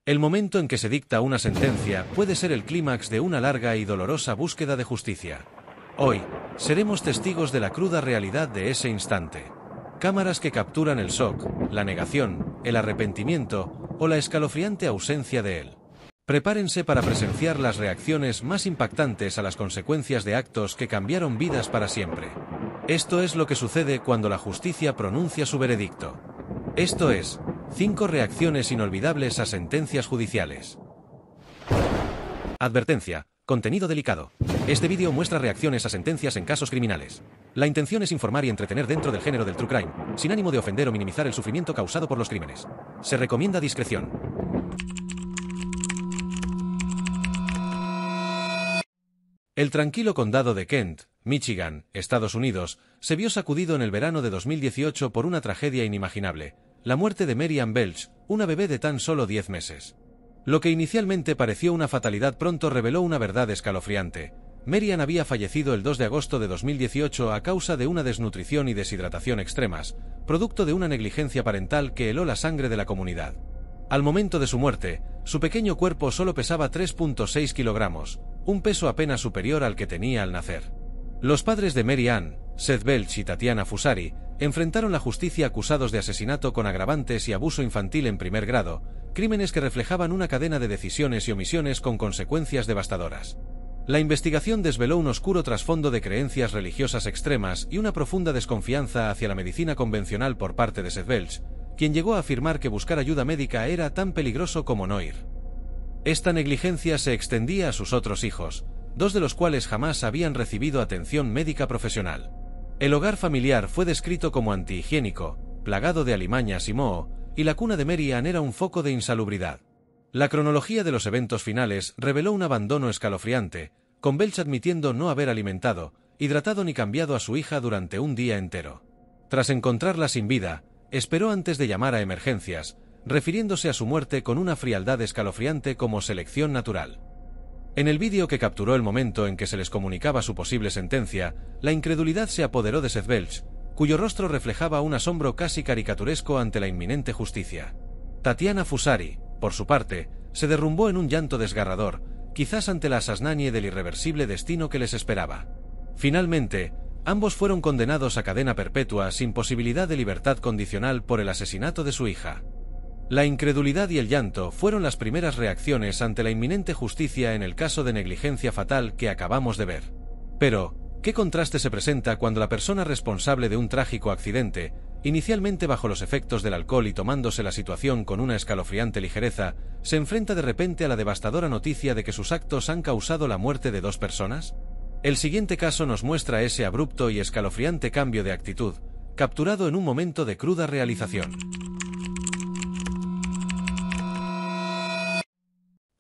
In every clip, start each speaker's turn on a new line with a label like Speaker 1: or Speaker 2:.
Speaker 1: El momento en que se dicta una sentencia puede ser el clímax de una larga y dolorosa búsqueda de justicia. Hoy, seremos testigos de la cruda realidad de ese instante. Cámaras que capturan el shock, la negación, el arrepentimiento o la escalofriante ausencia de él. Prepárense para presenciar las reacciones más impactantes a las consecuencias de actos que cambiaron vidas para siempre. Esto es lo que sucede cuando la justicia pronuncia su veredicto. Esto es, 5 reacciones inolvidables a sentencias judiciales. Advertencia. Contenido delicado. Este vídeo muestra reacciones a sentencias en casos criminales. La intención es informar y entretener dentro del género del true crime, sin ánimo de ofender o minimizar el sufrimiento causado por los crímenes. Se recomienda discreción. El tranquilo condado de Kent, Michigan, Estados Unidos, se vio sacudido en el verano de 2018 por una tragedia inimaginable: la muerte de Mary Ann Belch, una bebé de tan solo 10 meses. Lo que inicialmente pareció una fatalidad pronto reveló una verdad escalofriante. Mary Ann había fallecido el 2 de agosto de 2018 a causa de una desnutrición y deshidratación extremas, producto de una negligencia parental que heló la sangre de la comunidad. Al momento de su muerte, su pequeño cuerpo solo pesaba 3.6 kilogramos, un peso apenas superior al que tenía al nacer. Los padres de Mary Ann, Seth Belch y Tatiana Fusari, enfrentaron la justicia acusados de asesinato con agravantes y abuso infantil en primer grado, crímenes que reflejaban una cadena de decisiones y omisiones con consecuencias devastadoras. La investigación desveló un oscuro trasfondo de creencias religiosas extremas y una profunda desconfianza hacia la medicina convencional por parte de Seth Belch, quien llegó a afirmar que buscar ayuda médica era tan peligroso como no ir. Esta negligencia se extendía a sus otros hijos, 2 de los cuales jamás habían recibido atención médica profesional. El hogar familiar fue descrito como antihigiénico, plagado de alimañas y moho, y la cuna de Mary Ann era un foco de insalubridad. La cronología de los eventos finales reveló un abandono escalofriante, con Belch admitiendo no haber alimentado, hidratado ni cambiado a su hija durante un día entero. Tras encontrarla sin vida, esperó antes de llamar a emergencias, refiriéndose a su muerte con una frialdad escalofriante como selección natural. En el vídeo que capturó el momento en que se les comunicaba su posible sentencia, la incredulidad se apoderó de Seth Belch, cuyo rostro reflejaba un asombro casi caricaturesco ante la inminente justicia. Tatiana Fusari, por su parte, se derrumbó en un llanto desgarrador, quizás ante la asasnanie del irreversible destino que les esperaba. Finalmente, ambos fueron condenados a cadena perpetua sin posibilidad de libertad condicional por el asesinato de su hija. La incredulidad y el llanto fueron las primeras reacciones ante la inminente justicia en el caso de negligencia fatal que acabamos de ver. Pero, ¿qué contraste se presenta cuando la persona responsable de un trágico accidente, inicialmente bajo los efectos del alcohol y tomándose la situación con una escalofriante ligereza, se enfrenta de repente a la devastadora noticia de que sus actos han causado la muerte de 2 personas? El siguiente caso nos muestra ese abrupto y escalofriante cambio de actitud, capturado en un momento de cruda realización.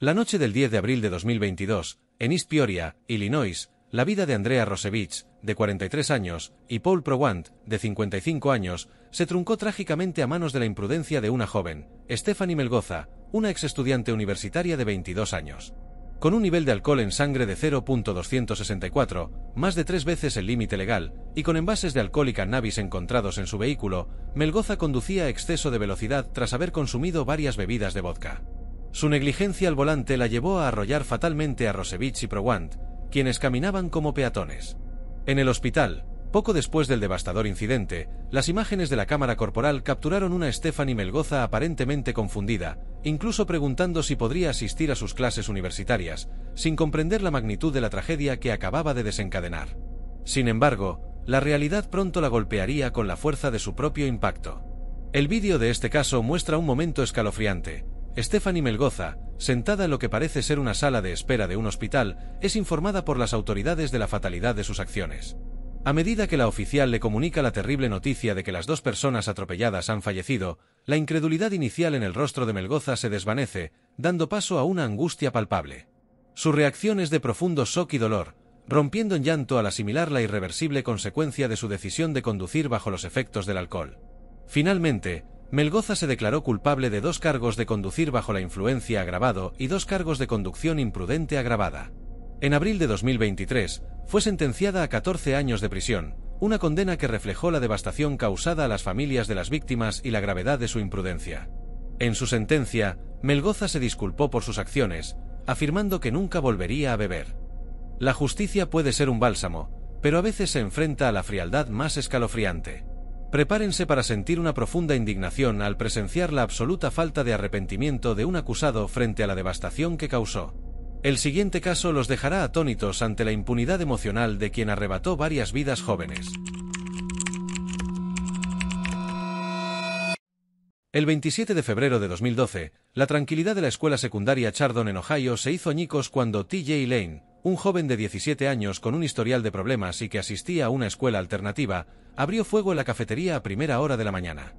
Speaker 1: La noche del 10 de abril de 2022, en East Peoria, Illinois, la vida de Andrea Rosevich, de 43 años, y Paul Prowant, de 55 años, se truncó trágicamente a manos de la imprudencia de una joven, Stephanie Melgoza, una ex estudiante universitaria de 22 años. Con un nivel de alcohol en sangre de 0.264, más de 3 veces el límite legal, y con envases de alcohol y cannabis encontrados en su vehículo, Melgoza conducía a exceso de velocidad tras haber consumido varias bebidas de vodka. Su negligencia al volante la llevó a arrollar fatalmente a Rosevich y Prowant, quienes caminaban como peatones. En el hospital, poco después del devastador incidente, las imágenes de la cámara corporal capturaron una Stephanie Melgoza aparentemente confundida, incluso preguntando si podría asistir a sus clases universitarias, sin comprender la magnitud de la tragedia que acababa de desencadenar. Sin embargo, la realidad pronto la golpearía con la fuerza de su propio impacto. El vídeo de este caso muestra un momento escalofriante. Stephanie Melgoza, sentada en lo que parece ser una sala de espera de un hospital, es informada por las autoridades de la fatalidad de sus acciones. A medida que la oficial le comunica la terrible noticia de que las 2 personas atropelladas han fallecido, la incredulidad inicial en el rostro de Melgoza se desvanece, dando paso a una angustia palpable. Su reacción es de profundo shock y dolor, rompiendo en llanto al asimilar la irreversible consecuencia de su decisión de conducir bajo los efectos del alcohol. Finalmente, Melgoza se declaró culpable de 2 cargos de conducir bajo la influencia agravado y 2 cargos de conducción imprudente agravada. En abril de 2023, fue sentenciada a 14 años de prisión, una condena que reflejó la devastación causada a las familias de las víctimas y la gravedad de su imprudencia. En su sentencia, Melgoza se disculpó por sus acciones, afirmando que nunca volvería a beber. La justicia puede ser un bálsamo, pero a veces se enfrenta a la frialdad más escalofriante. Prepárense para sentir una profunda indignación al presenciar la absoluta falta de arrepentimiento de un acusado frente a la devastación que causó. El siguiente caso los dejará atónitos ante la impunidad emocional de quien arrebató varias vidas jóvenes. El 27 de febrero de 2012, la tranquilidad de la escuela secundaria Chardon en Ohio se hizo añicos cuando T.J. Lane, un joven de 17 años con un historial de problemas y que asistía a una escuela alternativa, abrió fuego en la cafetería a primera hora de la mañana.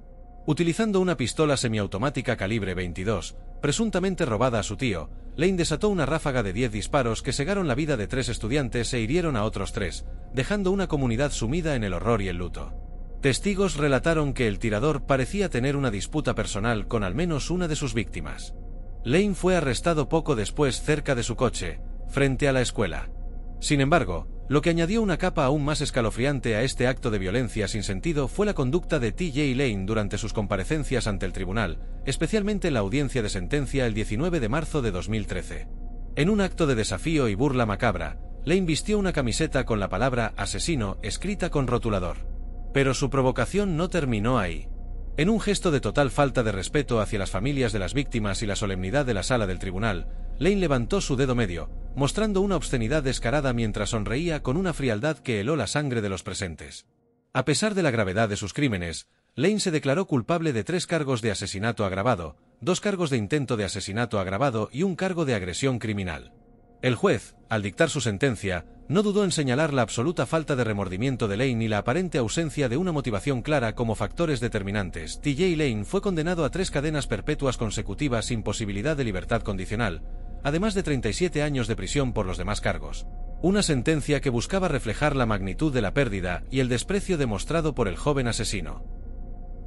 Speaker 1: Utilizando una pistola semiautomática calibre 22, presuntamente robada a su tío, Lane desató una ráfaga de 10 disparos que cegaron la vida de 3 estudiantes e hirieron a otros 3, dejando una comunidad sumida en el horror y el luto. Testigos relataron que el tirador parecía tener una disputa personal con al menos una de sus víctimas. Lane fue arrestado poco después cerca de su coche, frente a la escuela. Sin embargo, lo que añadió una capa aún más escalofriante a este acto de violencia sin sentido fue la conducta de T.J. Lane durante sus comparecencias ante el tribunal, especialmente en la audiencia de sentencia el 19 de marzo de 2013. En un acto de desafío y burla macabra, Lane vistió una camiseta con la palabra asesino escrita con rotulador. Pero su provocación no terminó ahí. En un gesto de total falta de respeto hacia las familias de las víctimas y la solemnidad de la sala del tribunal, Lane levantó su dedo medio, mostrando una obscenidad descarada mientras sonreía con una frialdad que heló la sangre de los presentes. A pesar de la gravedad de sus crímenes, Lane se declaró culpable de 3 cargos de asesinato agravado, 2 cargos de intento de asesinato agravado y un cargo de agresión criminal. El juez, al dictar su sentencia, no dudó en señalar la absoluta falta de remordimiento de Lane y la aparente ausencia de una motivación clara como factores determinantes. T.J. Lane fue condenado a 3 cadenas perpetuas consecutivas sin posibilidad de libertad condicional, además de 37 años de prisión por los demás cargos. Una sentencia que buscaba reflejar la magnitud de la pérdida y el desprecio demostrado por el joven asesino.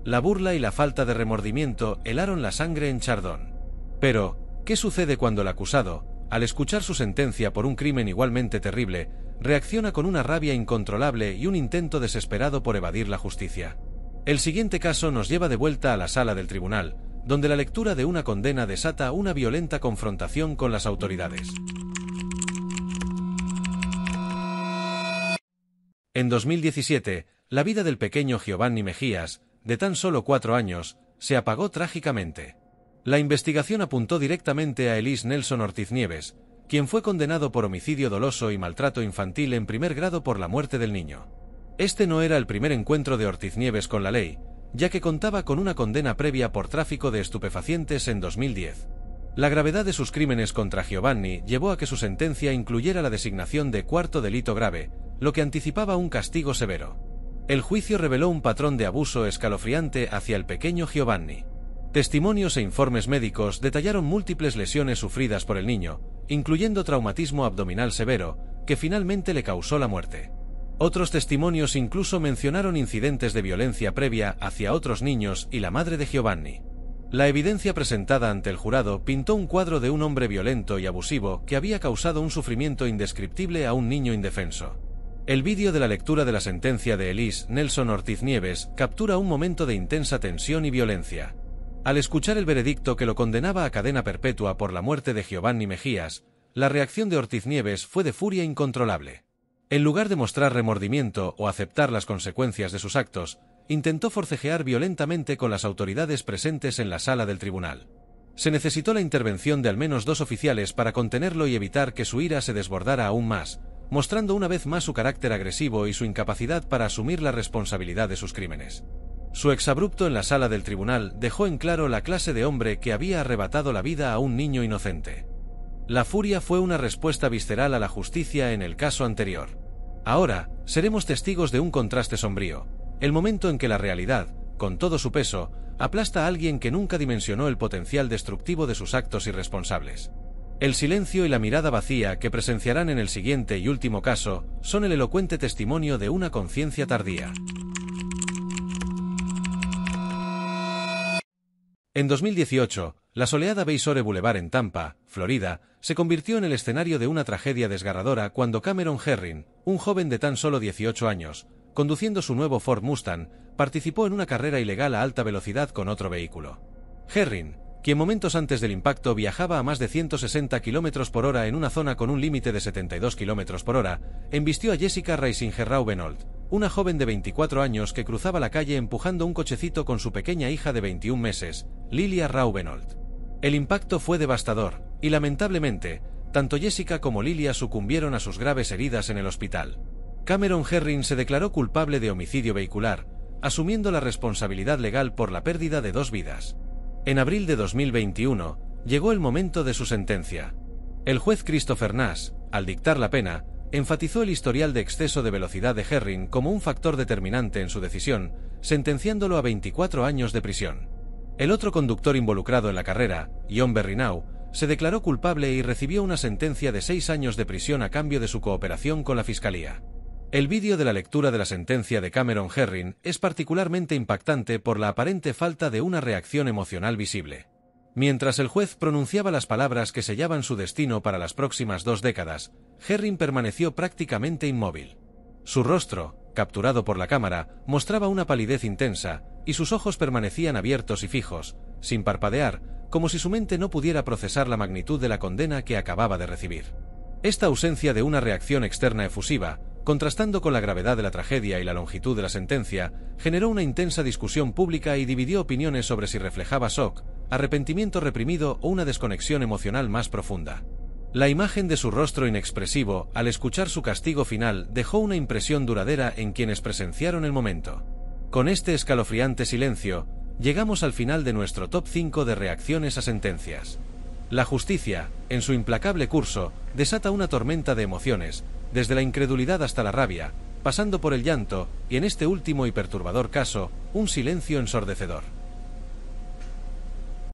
Speaker 1: La burla y la falta de remordimiento helaron la sangre en Chardon. Pero, ¿qué sucede cuando el acusado, al escuchar su sentencia por un crimen igualmente terrible, reacciona con una rabia incontrolable y un intento desesperado por evadir la justicia? El siguiente caso nos lleva de vuelta a la sala del tribunal, donde la lectura de una condena desata una violenta confrontación con las autoridades. En 2017, la vida del pequeño Giovanni Mejías, de tan solo 4 años, se apagó trágicamente. La investigación apuntó directamente a Elise Nelson Ortiz Nieves, quien fue condenado por homicidio doloso y maltrato infantil en primer grado por la muerte del niño. Este no era el primer encuentro de Ortiz Nieves con la ley, ya que contaba con una condena previa por tráfico de estupefacientes en 2010. La gravedad de sus crímenes contra Giovanni llevó a que su sentencia incluyera la designación de 4º delito grave, lo que anticipaba un castigo severo. El juicio reveló un patrón de abuso escalofriante hacia el pequeño Giovanni. Testimonios e informes médicos detallaron múltiples lesiones sufridas por el niño, incluyendo traumatismo abdominal severo, que finalmente le causó la muerte. Otros testimonios incluso mencionaron incidentes de violencia previa hacia otros niños y la madre de Giovanni. La evidencia presentada ante el jurado pintó un cuadro de un hombre violento y abusivo que había causado un sufrimiento indescriptible a un niño indefenso. El vídeo de la lectura de la sentencia de Elise Nelson Ortiz Nieves captura un momento de intensa tensión y violencia. Al escuchar el veredicto que lo condenaba a cadena perpetua por la muerte de Giovanni Mejías, la reacción de Ortiz Nieves fue de furia incontrolable. En lugar de mostrar remordimiento o aceptar las consecuencias de sus actos, intentó forcejear violentamente con las autoridades presentes en la sala del tribunal. Se necesitó la intervención de al menos 2 oficiales para contenerlo y evitar que su ira se desbordara aún más, mostrando una vez más su carácter agresivo y su incapacidad para asumir la responsabilidad de sus crímenes. Su exabrupto en la sala del tribunal dejó en claro la clase de hombre que había arrebatado la vida a un niño inocente. La furia fue una respuesta visceral a la justicia en el caso anterior. Ahora, seremos testigos de un contraste sombrío, el momento en que la realidad, con todo su peso, aplasta a alguien que nunca dimensionó el potencial destructivo de sus actos irresponsables. El silencio y la mirada vacía que presenciarán en el siguiente y último caso son el elocuente testimonio de una conciencia tardía. En 2018, la soleada Bayshore Boulevard en Tampa, Florida, se convirtió en el escenario de una tragedia desgarradora cuando Cameron Herring, un joven de tan solo 18 años, conduciendo su nuevo Ford Mustang, participó en una carrera ilegal a alta velocidad con otro vehículo. Herring, quien momentos antes del impacto viajaba a más de 160 km por hora en una zona con un límite de 72 km por hora, embistió a Jessica Reisinger-Raubenold, una joven de 24 años que cruzaba la calle empujando un cochecito con su pequeña hija de 21 meses, Lilia Raubenold. El impacto fue devastador, y lamentablemente, tanto Jessica como Lilia sucumbieron a sus graves heridas en el hospital. Cameron Herring se declaró culpable de homicidio vehicular, asumiendo la responsabilidad legal por la pérdida de 2 vidas. En abril de 2021, llegó el momento de su sentencia. El juez Christopher Nash, al dictar la pena, enfatizó el historial de exceso de velocidad de Herring como un factor determinante en su decisión, sentenciándolo a 24 años de prisión. El otro conductor involucrado en la carrera, John Berrinau, se declaró culpable y recibió una sentencia de 6 años de prisión a cambio de su cooperación con la fiscalía. El vídeo de la lectura de la sentencia de Cameron Herring es particularmente impactante por la aparente falta de una reacción emocional visible. Mientras el juez pronunciaba las palabras que sellaban su destino para las próximas 2 décadas, Herring permaneció prácticamente inmóvil. Su rostro, capturado por la cámara, mostraba una palidez intensa, y sus ojos permanecían abiertos y fijos, sin parpadear, como si su mente no pudiera procesar la magnitud de la condena que acababa de recibir. Esta ausencia de una reacción externa efusiva, contrastando con la gravedad de la tragedia y la longitud de la sentencia, generó una intensa discusión pública y dividió opiniones sobre si reflejaba shock, arrepentimiento reprimido o una desconexión emocional más profunda. La imagen de su rostro inexpresivo, al escuchar su castigo final, dejó una impresión duradera en quienes presenciaron el momento. Con este escalofriante silencio, llegamos al final de nuestro top 5 de reacciones a sentencias. La justicia, en su implacable curso, desata una tormenta de emociones, desde la incredulidad hasta la rabia, pasando por el llanto, y en este último y perturbador caso, un silencio ensordecedor.